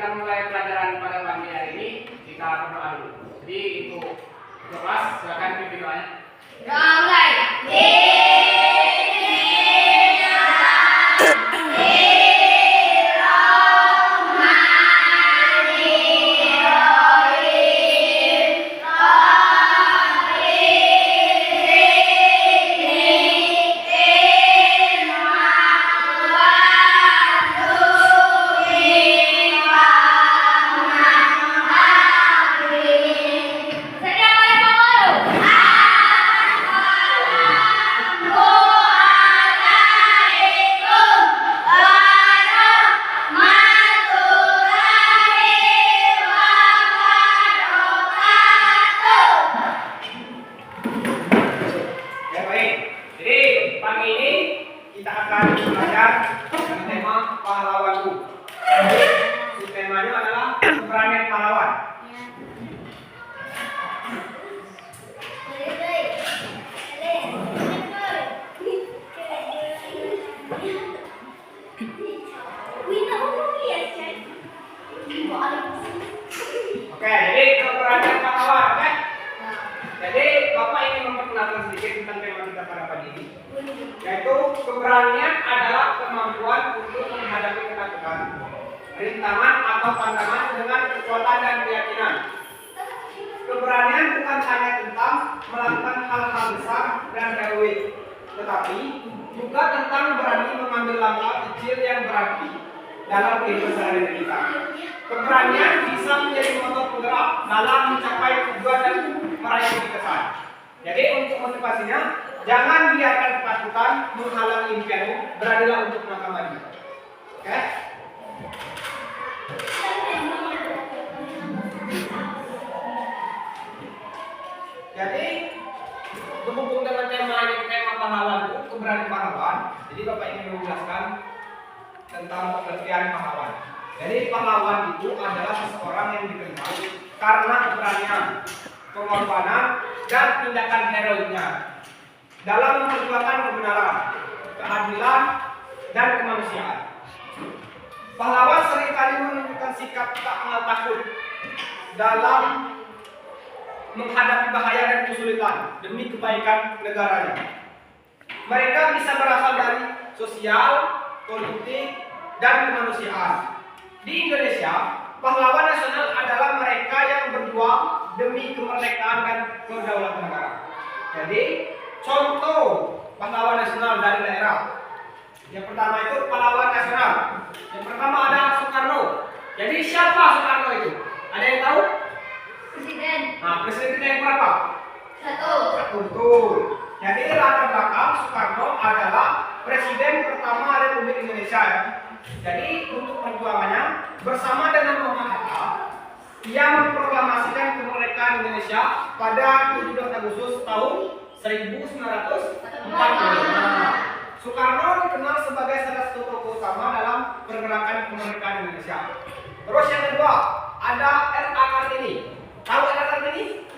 kita mulai pelajaran pada pagi hari ini, kita berdoa dulu. Jadi itu kelas, silakan pimpin doanya. Doa mulai. Pagi ini kita akan belajar dengan tema pahlawanku. Temanya adalah keberanian pahlawan. Oke, jadi keberanian pahlawan, oke? Jadi Bapak ingin memperkenalkan sedikit tentang tema kita pada pagi ini, yaitu keberanian adalah kemampuan untuk menghadapi ketakutan, rintangan atau tantangan dengan kekuatan dan keyakinan. Keberanian bukan hanya tentang melakukan hal-hal besar dan heroik, tetapi juga tentang berani mengambil langkah kecil yang berarti dalam kehidupan sehari-hari kita. Keberanian bisa menjadi motor penggerak dalam mencapai tujuan dan meraih kesuksesan. Jadi untuk motivasinya, jangan biarkan ketakutan menghalangi impianmu, beranilah untuk melangkah maju. Oke? Jadi berhubung dengan tema ini, tema pahlawan itu, keberanian pahlawan. Jadi Bapak ingin menjelaskan tentang pengertian pahlawan. Jadi pahlawan itu adalah seseorang yang dikenal karena keberanian, pengorbanan, dan tindakan heroiknya dalam memperjuangkan kebenaran, keadilan, dan kemanusiaan. Pahlawan seringkali menunjukkan sikap tak kenal takut dalam menghadapi bahaya dan kesulitan demi kebaikan negaranya. Mereka bisa berasal dari sosial, politik, dan kemanusiaan. Di Indonesia, pahlawan nasional adalah mereka yang berjuang demi kemerdekaan dan kedaulatan negara. Jadi, contoh pahlawan nasional dari daerah. Yang pertama itu pahlawan nasional. Yang pertama ada Soekarno. Jadi siapa Soekarno itu? Ada yang tahu? Presiden. Nah, presiden kita yang berapa? Satu. Betul. Jadi latar belakang Soekarno adalah presiden pertama Republik Indonesia. Jadi untuk perjuangannya bersama dengan Muhammad Hatta, ia memproklamasikan kemerdekaan Indonesia pada 17 Agustus tahun 1945. Soekarno dikenal sebagai salah satu tokoh utama dalam pergerakan kemerdekaan Indonesia. Terus yang kedua ada R.A. Kartini. Tahu R.A. Kartini?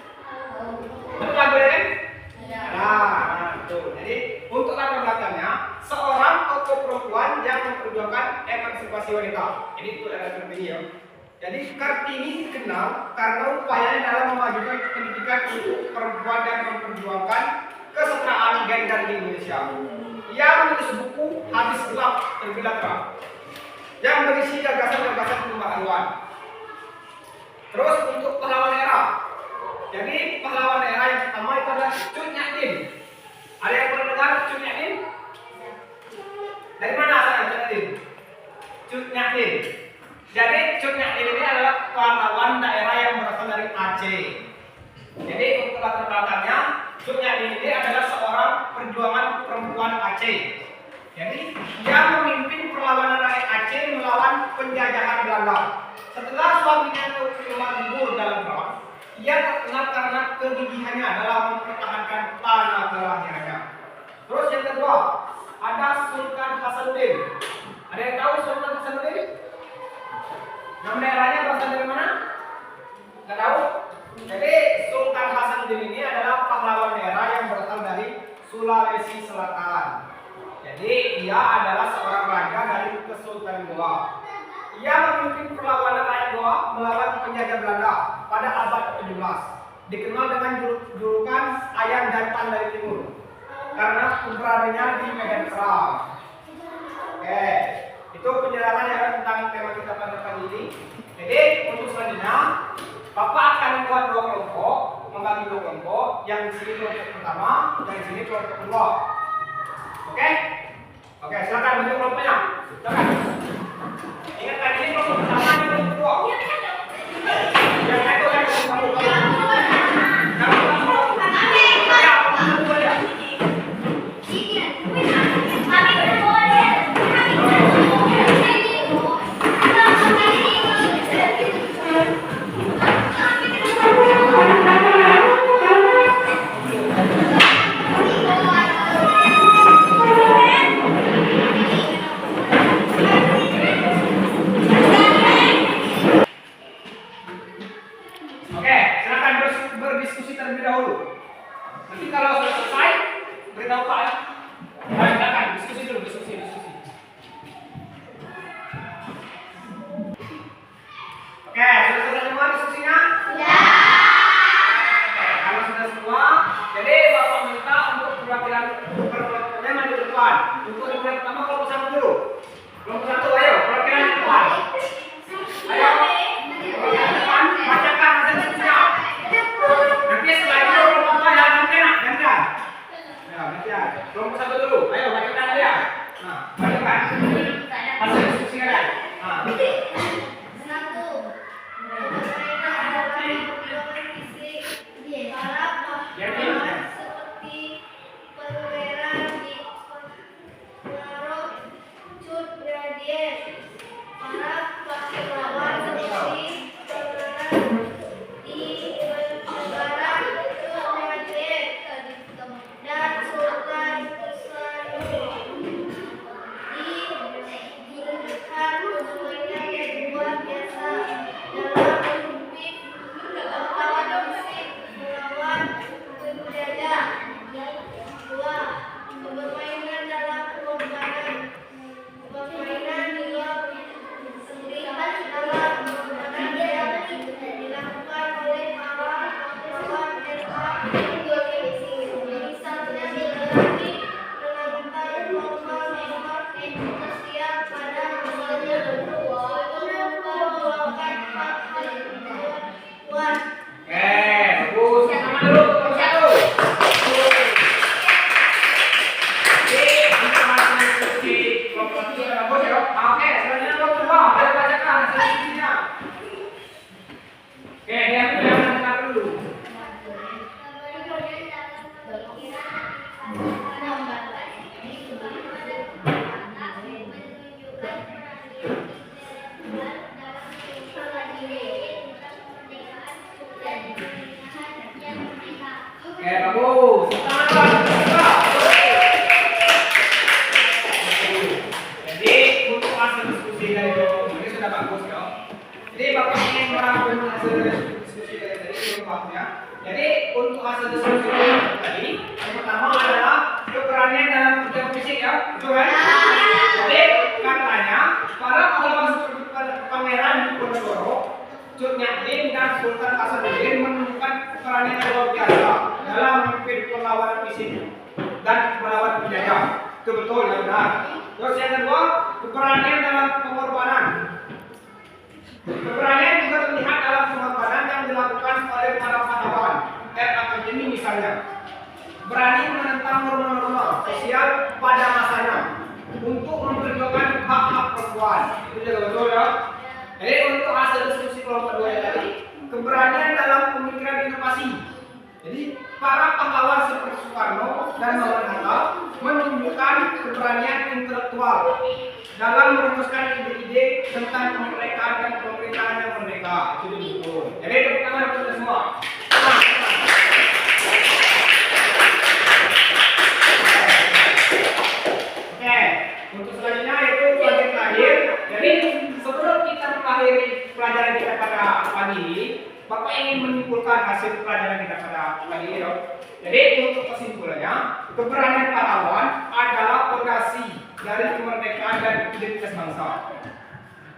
Itu lagu kan? Nah, betul. Jadi untuk latar belakangnya seorang tokoh perempuan yang memperjuangkan emansipasi wanita. Ini itu R.A. Kartini ya. Jadi Kartini dikenal karena upayanya dalam memajukan pendidikan untuk perempuan dan memperjuangkan kesetaraan gender di Indonesia. Ia menulis buku Hadis Gelap Terbilang Terang yang berisi gagasan-gagasan pembaharuan. Terus untuk pahlawan era. Jadi pahlawan era yang pertama itu adalah Cut Nyak Dien. Ada yang pernah dengar Cut Nyak Dien? Dari mana asalnya Cut Nyak Dien? Cut Nyak Dien. Jadi Cut Nyak Dien ini adalah pahlawan daerah yang berasal dari Aceh. Jadi untuk latar belakangnya, Cut Nyak Dien ini adalah seorang perjuangan perempuan Aceh. Jadi dia memimpin perlawanan rakyat Aceh melawan penjajahan Belanda. Setelah suaminya keluar libur dalam perang, ia terkenal karena kegigihannya dalam mempertahankan tanah kelahirannya. Terus yang kedua, ada Sultan Hasanuddin. Ada yang tahu Sultan Hasanuddin? Nama daerahnya berasal dari mana? Nggak tahu? Jadi Sultan Hasanuddin ini adalah pahlawan daerah yang berasal dari Sulawesi Selatan. Jadi dia adalah seorang raja dari Kesultanan Goa. Ia memimpin perlawanan rakyat Goa melawan penjajah Belanda pada abad ke-17. Dikenal dengan julukan ayam jantan dari timur karena keberaniannya di medan perang. Oke, itu penjelasan ya tentang tema kita pada pagi ini. Jadi untuk selanjutnya, Bapak akan membuat dua kelompok, membagi dua kelompok. Yang di sini kelompok pertama, yang di sini kelompok kedua. Oke? Oke, silakan bentuk kelompoknya. Silakan. Ingat tadi ini kelompok pertama, ini kelompok kedua. Yang itu yang kelompok kedua. Berdiskusi terlebih dahulu. Nanti kalau sudah selesai, beritahu Pak ya. Baik, silakan diskusi dulu, diskusi. Oke, sudah selesai semua diskusinya? Ya. Oke, kalau sudah semua, jadi Bapak minta untuk perwakilan perwakilannya maju ke depan. Untuk yang pertama kelompok satu dulu. Kelompok satu, ayo perwakilan ke depan. Ayo. Perwakilan ke depan, bacakan hasil diskusinya. Nanti setelah itu kelompok yang gantian. Ya, gantian. Kelompok satu dulu. Ayo bacakan dia. Nah, bacakan. Hasil diskusi kalian. Nah. Bagus. Jadi untuk hasil diskusi dari ini sudah bagus ya. Jadi Bapak ingin merangkum hasil diskusi dari tadi belum paham ya. Jadi untuk hasil diskusi tadi yang pertama adalah keberanian dalam kerja fisik ya, betul kan? Jadi katanya para pahlawan seperti Pangeran Diponegoro, Cut Nyak Dien dan Sultan Hasanuddin menunjukkan keberanian yang luar biasa dalam memimpin perlawanan fisik dan melawan penjajah. Itu betul ya, benar. Terus yang kedua, keberanian dalam pengorbanan. Keberanian juga terlihat dalam pengorbanan yang dilakukan oleh para pahlawan. Kartini misalnya, berani menentang norma-norma sosial pada masanya untuk memperjuangkan hak-hak perempuan. Itu juga betul ya. Jadi untuk hasil diskusi kelompok dua tadi, keberanian dalam pemikiran inovasi. Jadi para pahlawan seperti Soekarno dan Maulana Hatta menunjukkan keberanian intelektual dalam merumuskan ide-ide tentang kemerdekaan dan pemerintahan yang merdeka. Itu betul. Jadi tepuk tangan untuk kita semua. Oke, untuk selanjutnya itu bagian terakhir. Jadi sebelum kita mengakhiri pelajaran kita pada pagi ini, Bapak ingin menyimpulkan hasil pelajaran kita pada pagi ini dong. Jadi untuk kesimpulannya, keberanian pahlawan adalah fondasi dari kemerdekaan dan identitas bangsa.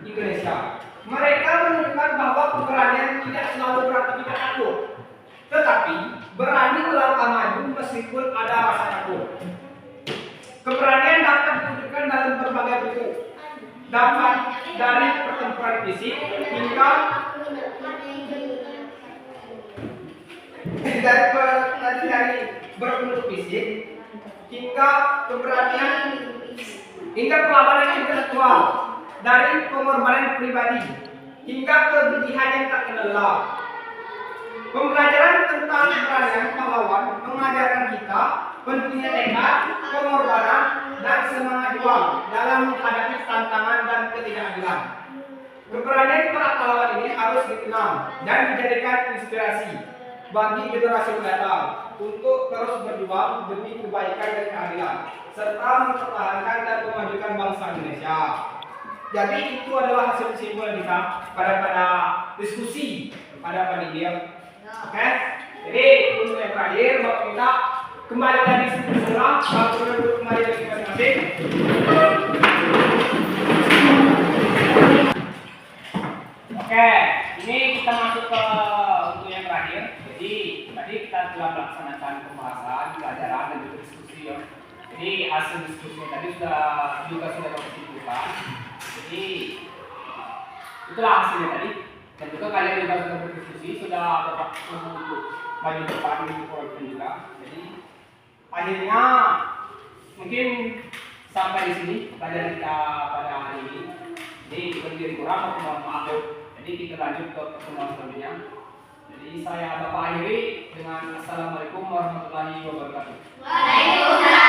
Indonesia. Mereka menunjukkan bahwa keberanian tidak selalu berarti tidak takut, tetapi berani melangkah maju meskipun ada rasa takut. Keberanian dapat diwujudkan dalam berbagai bentuk, dapat dari pertempuran fisik hingga dari berbentuk fisik hingga keberanian hingga perlawanan intelektual, dari pengorbanan pribadi hingga kegigihan yang tak kenal. Pembelajaran tentang keberanian pahlawan mengajarkan kita pentingnya tekad, pengorbanan, dan semangat juang dalam menghadapi tantangan dan ketidakadilan. Keberanian para pahlawan ini harus dikenal dan dijadikan inspirasi bagi generasi mendatang untuk terus berjuang demi kebaikan dan keadilan, serta mempertahankan dan memajukan bangsa Indonesia. Jadi itu adalah hasil kesimpulan kita pada diskusi pada panitia. Oke, jadi untuk yang terakhir Bapak minta kembali dari semula, Bapak duduk kembali dari masing-masing. Oke, ini kita masuk ke untuk yang terakhir. Jadi tadi kita telah melaksanakan pembahasan, pelajaran dan juga diskusi ya. Jadi hasil diskusi tadi sudah Bapak simpulkan. Jadi itulah hasilnya tadi. Dan juga kalian juga sudah berdiskusi, sudah dapat untuk maju depan di program juga. Jadi akhirnya mungkin sampai di sini pelajaran kita pada hari ini. Jadi lebih kurang aku mohon maaf. Jadi kita lanjut ke pertemuan selanjutnya. Jadi saya Bapak akhiri dengan Assalamualaikum warahmatullahi wabarakatuh. Waalaikumsalam.